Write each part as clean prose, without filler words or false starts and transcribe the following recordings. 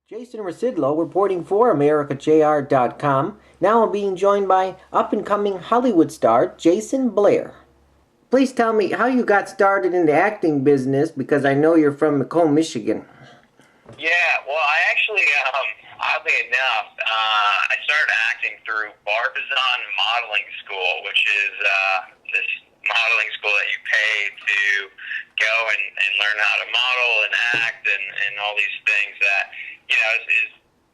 Jason Rzucidlo reporting for AmericaJR.com. Now I'm being joined by up-and-coming Hollywood star Jayson Blair. Please tell me how you got started in the acting business, because I know you're from Macomb, Michigan. Yeah, well, I actually, oddly enough, I started acting through Barbizon Modeling School, which is this modeling school that you pay to go and learn how to model and act and all these things that,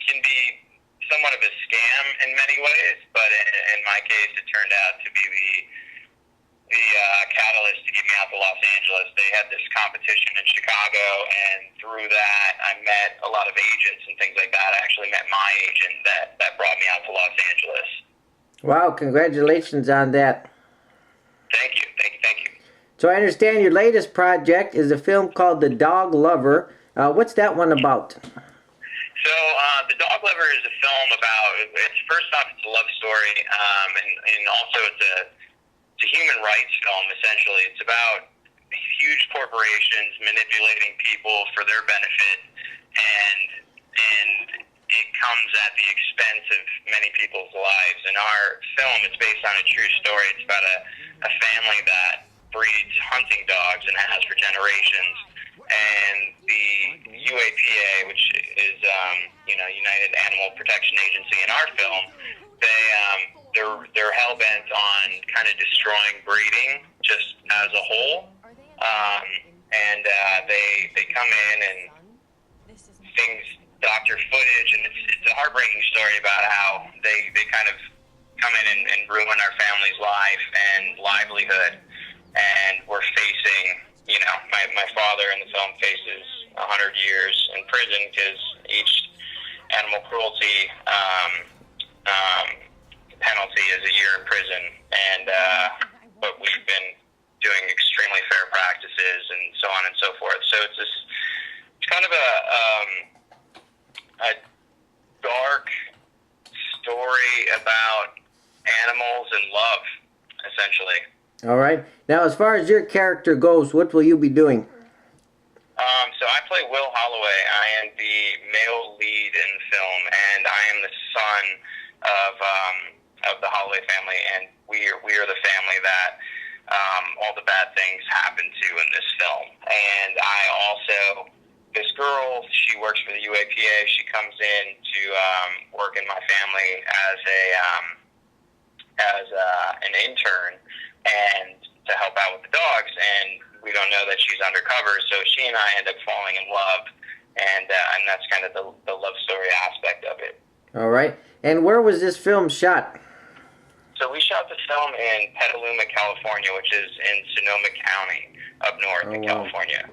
can be somewhat of a scam in many ways, but in my case, it turned out to be the catalyst to get me out to Los Angeles. They had this competition in Chicago, and through that, I met a lot of agents and things like that. I actually met my agent that brought me out to Los Angeles. Wow, congratulations on that. Thank you. So I understand your latest project is a film called The Dog Lover. What's that one about? So, The Dog Lover is a film about, first off, it's a love story, and also it's a human rights film, essentially. It's about huge corporations manipulating people for their benefit, and it comes at the expense of many people's lives. In our film, it's based on a true story. It's about a family that breeds hunting dogs and has for generations. And the UAPA, which is United Animal Protection Agency in our film, they're hell bent on kind of destroying breeding just as a whole, and they come in and things doctor footage, and it's a heartbreaking story about how they kind of come in and ruin our family's life and livelihood, and we're facing. My father in the film faces 100 years in prison because each animal cruelty penalty is a year in prison, and but we've been doing extremely fair practices and so on and so forth. So it's kind of a dark story about animals and love, essentially. All right. Now, as far as your character goes, what will you be doing? So I play Will Holloway. I am the male lead in the film, and I am the son of the Holloway family, and we are the family that all the bad things happen to in this film. And I also, this girl, she works for the UAPA. She comes in to work in my family as an intern and to help out with the dogs, and we don't know that she's undercover, so she and I end up falling in love, and that's kind of the love story aspect of it. All right. And where was this film shot? So we shot the film in Petaluma, California, which is in Sonoma County, up north in California.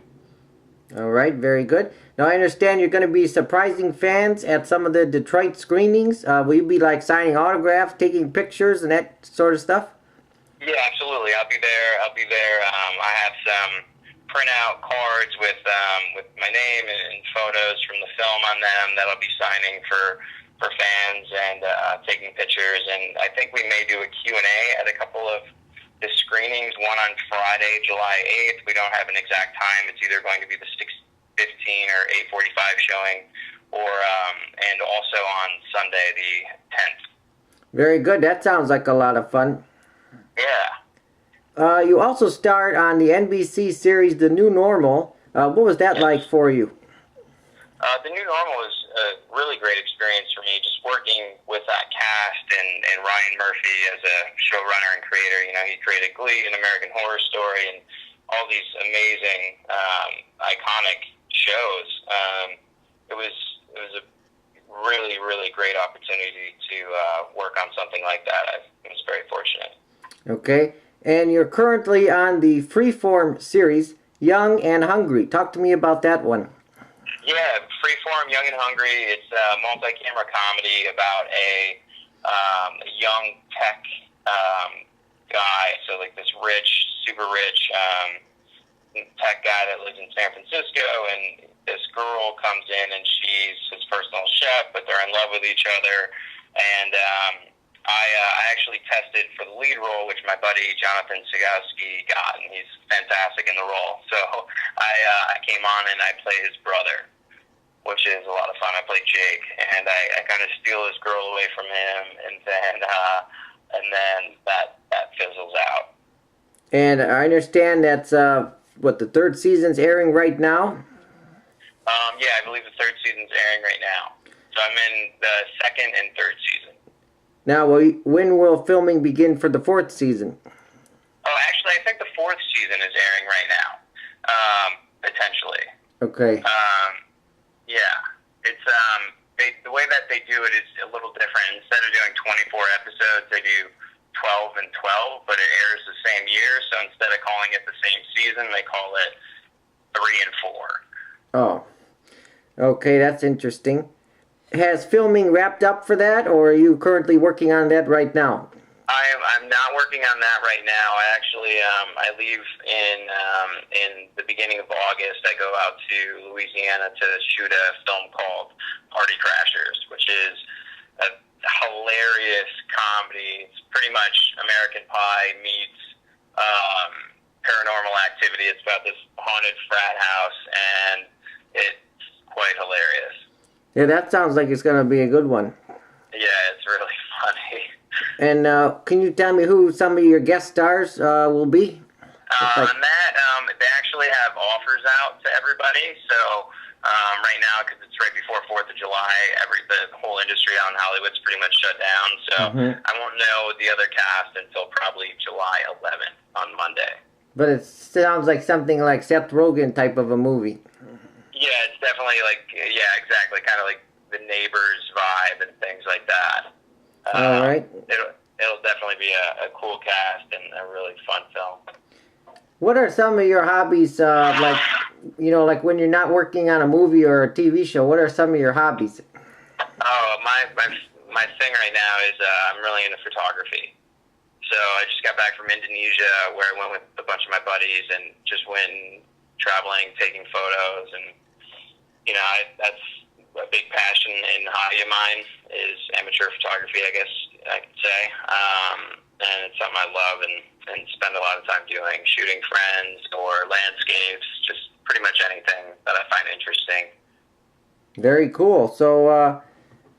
All right, very good. Now, I understand you're going to be surprising fans at some of the Detroit screenings. Will you be, signing autographs, taking pictures, and that sort of stuff? Yeah, absolutely. I'll be there. I have some printout cards with my name and photos from the film on them that I'll be signing for fans and taking pictures. And I think we may do a Q&A at a couple of the screenings, one on Friday, July 8th. We don't have an exact time. It's either going to be the 6:15 or 8:45 showing, or and also on Sunday the 10th. Very good. That sounds like a lot of fun. Yeah. You also starred on the NBC series The New Normal. What was that like for you? The New Normal was a really great experience for me, just working with that cast and Ryan Murphy as a showrunner and creator. He created Glee and American Horror Story and all these amazing, iconic shows. It was a really, really great opportunity to work on something like that. I was very fortunate. Okay. And you're currently on the Freeform series, Young and Hungry. Talk to me about that one. Yeah, Freeform, Young and Hungry. It's a multi-camera comedy about a young tech guy. So this super rich tech guy that lives in San Francisco, and this girl comes in and she's his personal chef, but they're in love with each other. And I actually tested for the lead role, which my buddy Jonathan Segowski got, and he's fantastic in the role. So I came on and I play his brother. which is a lot of fun. I play Jake, and I kind of steal his girl away from him, and then that fizzles out. And I understand that's what, the third season's airing right now? Yeah, I believe the third season's airing right now. So I'm in the second and third season. Now, when will filming begin for the fourth season? Oh, actually, I think the fourth season is airing right now, potentially. Okay. Yeah, it's the way that they do it is a little different. Instead of doing 24 episodes, they do 12 and 12, but it airs the same year. So instead of calling it the same season, they call it 3 and 4. Oh, okay, that's interesting. Has filming wrapped up for that, or are you currently working on that right now? I'm not working on that right now. I actually I leave in the beginning of August. I go out to Louisiana to shoot a film called Party Crashers, which is a hilarious comedy. It's pretty much American Pie meets Paranormal Activity. It's about this haunted frat house, and it's quite hilarious. Yeah, that sounds like it's going to be a good one. Yeah, it's really funny. And can you tell me who some of your guest stars will be? On that, they actually have offers out to everybody. So right now, because it's right before 4th of July, the whole industry out in Hollywood's pretty much shut down. So I won't know the other cast until probably July 11th on Monday. But it sounds like something like Seth Rogen type of a movie. Yeah, it's definitely like, yeah, exactly, kind of like the Neighbors vibe and things like that. All right. It'll definitely be a cool cast and a really fun film. What are some of your hobbies, like when you're not working on a movie or a TV show, what are some of your hobbies? Oh, my thing right now is I'm really into photography. So I just got back from Indonesia, where I went with a bunch of my buddies and just went traveling, taking photos, and that's a big passion and hobby of mine is amateur photography, I guess I could say. And it's something I love and spend a lot of time doing, shooting friends or landscapes, just pretty much anything that I find interesting. Very cool. So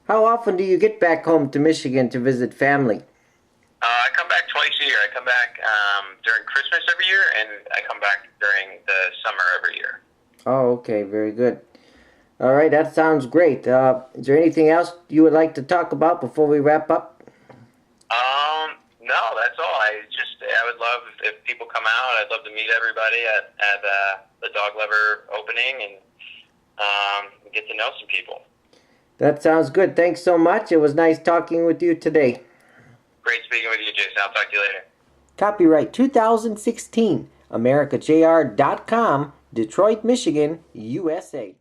how often do you get back home to Michigan to visit family? I come back twice a year. I come back during Christmas every year, and I come back during the summer every year. Oh, okay. Very good. All right, that sounds great. Is there anything else you would like to talk about before we wrap up? No, that's all. I would love if people come out. I'd love to meet everybody at the Dog Lover opening and get to know some people. That sounds good. Thanks so much. It was nice talking with you today. Great speaking with you, Jason. I'll talk to you later. Copyright 2016, AmericaJR.com, Detroit, Michigan, USA.